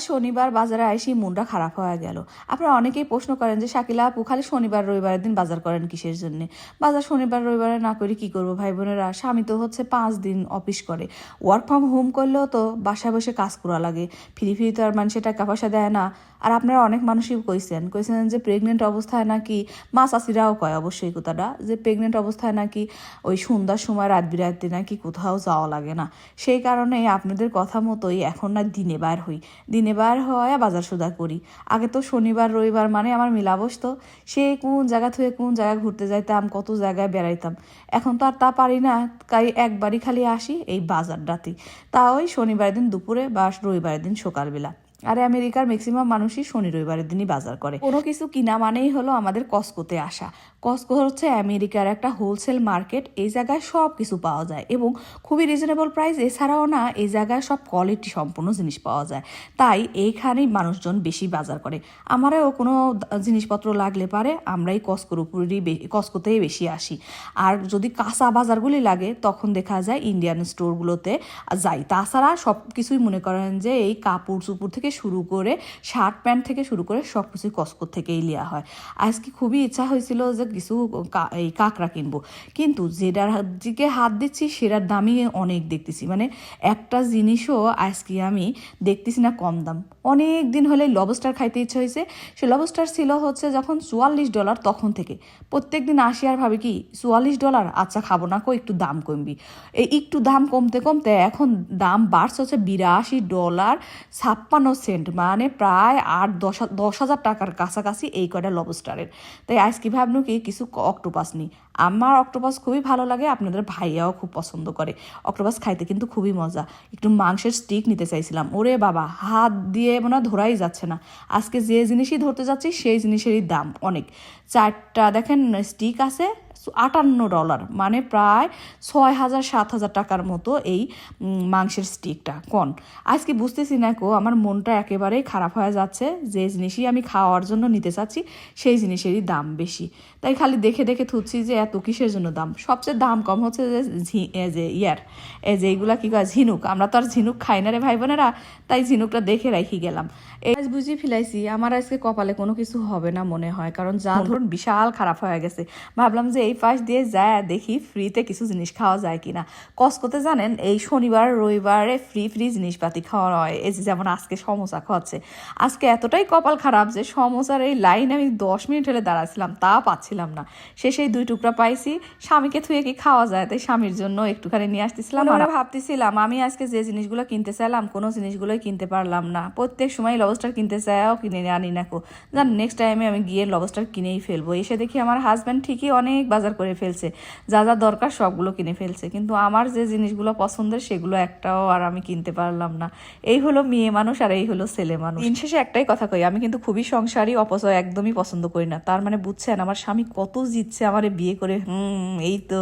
শনিবার বাজারে আইসি মনটা খারাপ হয়ে গেল। আপনারা অনেকেই প্রশ্ন করেন যে শাকিলা আপু খালি শনিবার রবিবারের দিন বাজার করেন কিসের জন্য? বাজার শনিবার রবিবারে না করে কি করবো ভাই বোনেরা? স্বামী তো হচ্ছে 5 দিন অফিস করে, ওয়ার্ক ফ্রম হোম করলেও তো বাসায় বসে কাজ করা লাগে, ফ্রি ফ্রি তো আর মানুষের টাকা পয়সা দেয় না। আর আপনারা অনেক মানুষই কইছেন যে প্রেগনেন্ট অবস্থায় নাকি, মা চাষিরাও কয় অবশ্যই কথাটা, যে প্রেগনেন্ট অবস্থায় নাকি ওই সন্ধ্যার সময় রাত বিরাতে নাকি কোথাও যাওয়া লাগে না। সেই কারণে আপনাদের কথা মতোই এখন না দিনে বার হয় বাজার সদাই করি। আগে তো শনিবার রবিবার মানে আমার মিলা বসতো, সে কোন জায়গা থেকে কোন জায়গায় ঘুরতে যাইতাম, কত জায়গায় বেড়াইতাম। এখন তো আর তা পারি না, তাই একবারই খালি আসি এই বাজারটাতে, তা ওই শনিবার দিন দুপুরে বা রবিবারের দিন সকালবেলা। আর আমেরিকার ম্যাক্সিমাম মানুষই শনি রবিবারের দিনই বাজার করে। কোনো কিছু কিনা মানেই হলো আমাদের কস্কোতে আসা। কস্কো হচ্ছে আমেরিকার একটা হোলসেল মার্কেট। এই জায়গায় সব কিছু পাওয়া যায় এবং খুবই রিজনেবল প্রাইস। এছাড়াও না, এই জায়গায় সব কোয়ালিটি সম্পূর্ণ জিনিস পাওয়া যায়, তাই এইখানেই মানুষজন বেশি বাজার করে। আমারও কোনো জিনিসপত্র লাগলে পারে আমরা এই কস্কোতেই বেশি আসি। আর যদি কাঁচা বাজারগুলি লাগে তখন দেখা যায় ইন্ডিয়ান স্টোরগুলোতে যাই। তাছাড়া সব কিছুই মনে করেন যে এই কাপড় চুপড় থেকে শুরু করে শার্ট প্যান্ট থেকে শুরু করে সব কিছুই কস্কো থেকেই নেওয়া হয়। আজকে খুবই ইচ্ছা হয়েছিল যে কিছু এই কাঁকড়া কিনবো, কিন্তু যেটার দিকে হাত দিচ্ছি সেটার দামই অনেক দেখতেছি। মানে একটা জিনিসও আজকে আমি দেখতেছি না কম দাম। অনেক দিন হলে লবস্টার খাইতে ইচ্ছা হয়েছে। সে লবস্টার ছিল হচ্ছে যখন $44, তখন থেকে প্রত্যেক দিন আসি আর ভাবি কি $44, আচ্ছা খাবো না, একটু দাম কমবি। এই একটু দাম কমতে কমতে এখন দাম বাড়ছে হচ্ছে $82.56, মানে প্রায় 8-10 হাজার টাকার কাছাকাছি এই কয়টা লবস্টারের। তাই আজকে ভাবলো কি কিছু অক্টোপাস নিই। আমার অক্টোপাস খুবই ভালো লাগে, আপনাদের ভাইয়াও খুব পছন্দ করে। অক্টোপাস খাইতে কিন্তু খুবই মজা। একটু মাংসের স্টিক নিতে চাইছিলাম, ওরে বাবা হাত দিয়ে মনে ধরাই যাচ্ছে না। আজকে যে জিনিসই ধরতে যাচ্ছি সেই জিনিসেরই দাম অনেক। 4টা দেখেন স্টিক আছে $58, মানে প্রায় 6,000-7,000 টাকার মতো এই মাংসের স্টিকটা। আজকে বুঝতেছি না আমার মনটা একেবারেই খারাপ হয়ে যাচ্ছে। যে জিনিসই আমি খাওয়ার জন্য নিতে চাচ্ছি সেই জিনিসেরই দাম বেশি। তাই খালি দেখে দেখে থুচ্ছি যে এত কিসের জন্য দাম। সবচেয়ে দাম কম হচ্ছে যে এইগুলা কি কয় ঝিনুক। আমরা তো আর ঝিনুক খাই না রে ভাই বোনেরা, তাই ঝিনুকটা দেখে রাখি গেলাম। আজ বুঝি ফেলাইছি আমার আজকে কপালে কোনো কিছু হবে না মনে হয়, কারণ যা ধরুন বিশাল খারাপ হয়ে গেছে। ভাবলাম যে এই পাশ দিয়ে যায় দেখি ফ্রিতে কিছু জিনিস খাওয়া যায় কিনা। কস্কোতে জানেন এই শনিবার রবিবারে ফ্রি জিনিসপাতি খাওয়া হয়। এই যেমন আজকে সমোসা খাওয়াচ্ছে। আজকে এতটাই কপাল খারাপ যে সমোসার এই লাইন আমি 10 মিনিট হলে দাঁড়াচ্ছিলাম, তা পাচ্ছিলাম না। শেষেই 2 টুকরা পাইছি। স্বামীকে থুয়ে কি খাওয়া যায়, তাই স্বামীর জন্য একটুখানি নিয়ে আসতেছিলাম। আর ভাবতেছিলাম আমি আজকে যে জিনিসগুলো কিনতে চাইলাম কোনো জিনিসগুলোই কিনতে পারলাম না। প্রত্যেক সময় লবস্টার কিনতে চাইও কিনে আনি না জান। নেক্সট টাইমে আমি গিয়ে লবস্টার কিনেই ফেলবো। এসে দেখি আমার হাজব্যান্ড ঠিকই অনেক বাজার করে ফেলছে, যা যা দরকার সবগুলো কিনে ফেলছে, কিন্তু আমার যে জিনিসগুলো পছন্দের সেগুলো একটাও আর আমি কিনতে পারলাম না। এই হলো মেয়ে মানুষ আর এই হলো ছেলে মানুষ। দিন শেষে একটাই কথা কই, আমি কিন্তু খুবই সংসারী, অপচয় একদমই পছন্দ করি না। তার মানে বুঝছেন আমার স্বামী কত জিতছে আমারে বিয়ে করে। এই তো।